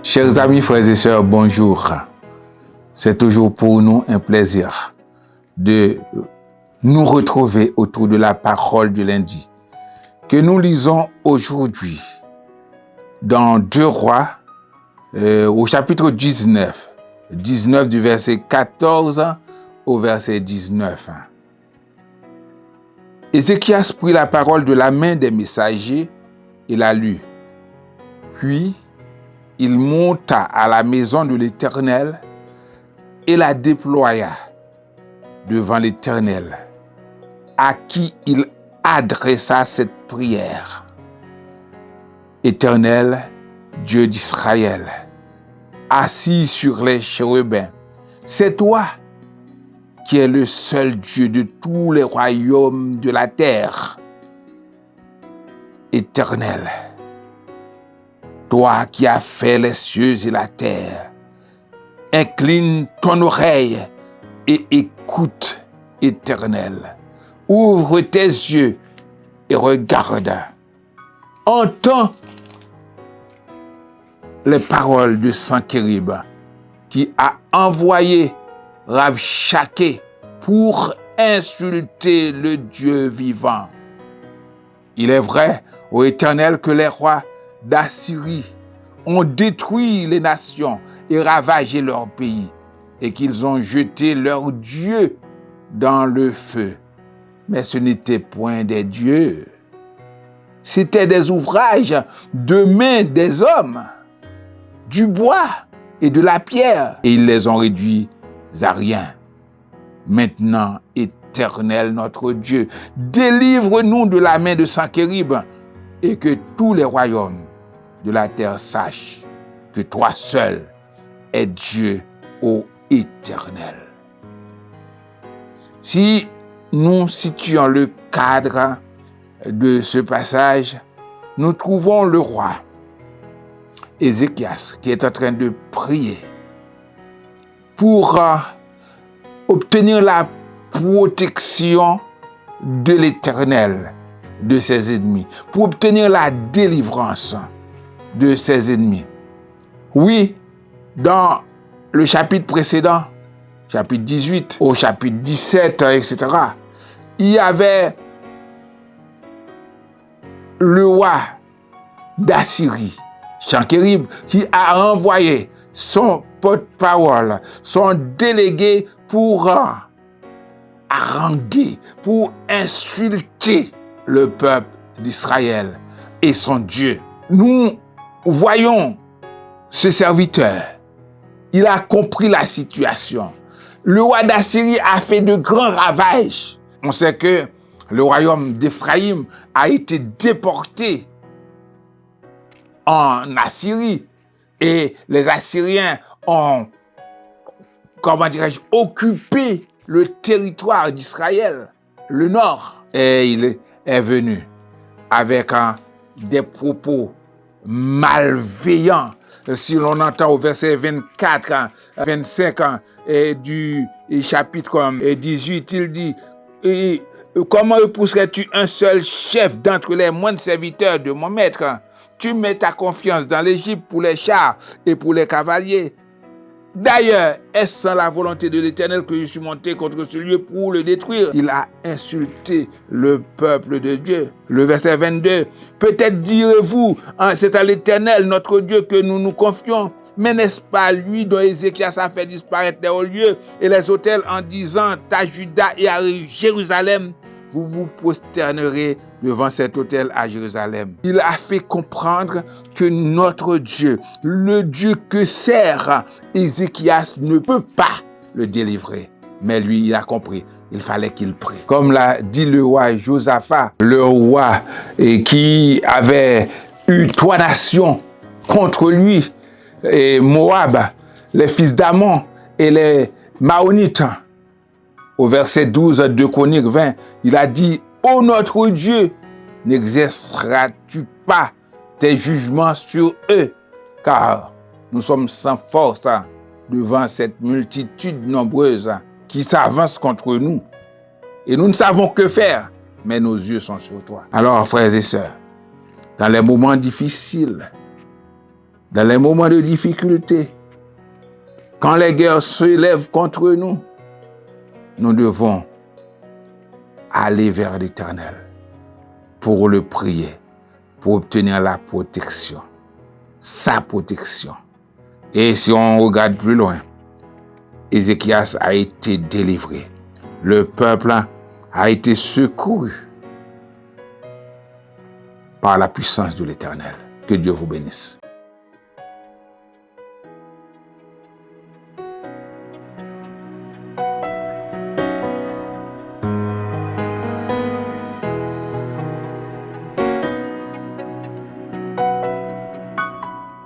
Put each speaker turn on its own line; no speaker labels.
Chers amis, frères et sœurs, bonjour. C'est toujours pour nous un plaisir de nous retrouver autour de la parole du lundi que nous lisons aujourd'hui dans 2 Rois au chapitre 19 du verset 14 au verset 19. Ézéchias prit la parole de la main des messagers et la lut. Puis, il monta à la maison de l'Éternel et la déploya devant l'Éternel, à qui il adressa cette prière. Éternel, Dieu d'Israël, assis sur les chérubins, c'est toi qui es le seul Dieu de tous les royaumes de la terre. Éternel, toi qui as fait les cieux et la terre, incline ton oreille et écoute, Éternel. Ouvre tes yeux et regarde. Entends les paroles de Sanchérib qui a envoyé Rabshakeh pour insulter le Dieu vivant. Il est vrai, ô Éternel, que les rois d'Assyrie ont détruit les nations et ravagé leur pays, et qu'ils ont jeté leurs dieux dans le feu. Mais ce n'était point des dieux, c'était des ouvrages de mains des hommes, du bois et de la pierre, et ils les ont réduits à rien. Maintenant, Éternel notre Dieu, délivre-nous de la main de Sanchérib, et que tous les royaumes de la terre sachent que toi seul es Dieu, ô Éternel. Si nous situons le cadre de ce passage, nous trouvons le roi Ézéchias qui est en train de prier pour obtenir la protection de l'Éternel de ses ennemis, pour obtenir la délivrance de ses ennemis. Oui, dans le chapitre précédent, chapitre 18 au chapitre 17, etc., il y avait le roi d'Assyrie, Sanchérib, qui a envoyé son porte-parole, son délégué pour haranguer, pour insulter le peuple d'Israël et son Dieu. Nous voyons ce serviteur, il a compris la situation. Le roi d'Assyrie a fait de grands ravages. On sait que le royaume d'Éphraïm a été déporté en Assyrie et les Assyriens ont, occupé le territoire d'Israël, le nord. Et il est venu avec des propos malveillants. Si l'on entend au verset 24, 25 du chapitre 18, il dit « Comment repousserais-tu un seul chef d'entre les moindres serviteurs de mon maître? Tu mets ta confiance dans l'Égypte pour les chars et pour les cavaliers. D'ailleurs, est-ce sans la volonté de l'Éternel que je suis monté contre ce lieu pour le détruire? » Il a insulté le peuple de Dieu. Le verset 22. « Peut-être direz-vous, c'est à l'Éternel, notre Dieu, que nous nous confions. Mais n'est-ce pas lui dont Ézéchias a fait disparaître les hauts lieux et les autels en disant à Juda et à Jérusalem, vous vous prosternerez devant cet autel à Jérusalem. » Il a fait comprendre que notre Dieu, le Dieu que sert Ézéchias, ne peut pas le délivrer. Mais lui, il a compris, il fallait qu'il prie. Comme l'a dit le roi Josaphat, le roi qui avait eu 3 nations contre lui, et Moab, les fils d'Ammon et les Maonites. Au verset 12 de Chroniques 20, il a dit « Ô notre Dieu, n'exerceras-tu pas tes jugements sur eux, car nous sommes sans force devant cette multitude nombreuse qui s'avance contre nous. » et nous ne savons que faire, mais nos yeux sont sur toi. Alors, frères et sœurs, dans les moments difficiles, dans les moments de difficulté, quand les guerres se lèvent contre nous, nous devons aller vers l'Éternel pour le prier, pour obtenir la protection, sa protection. Et si on regarde plus loin, Ézéchias a été délivré. Le peuple a été secouru par la puissance de l'Éternel. Que Dieu vous bénisse.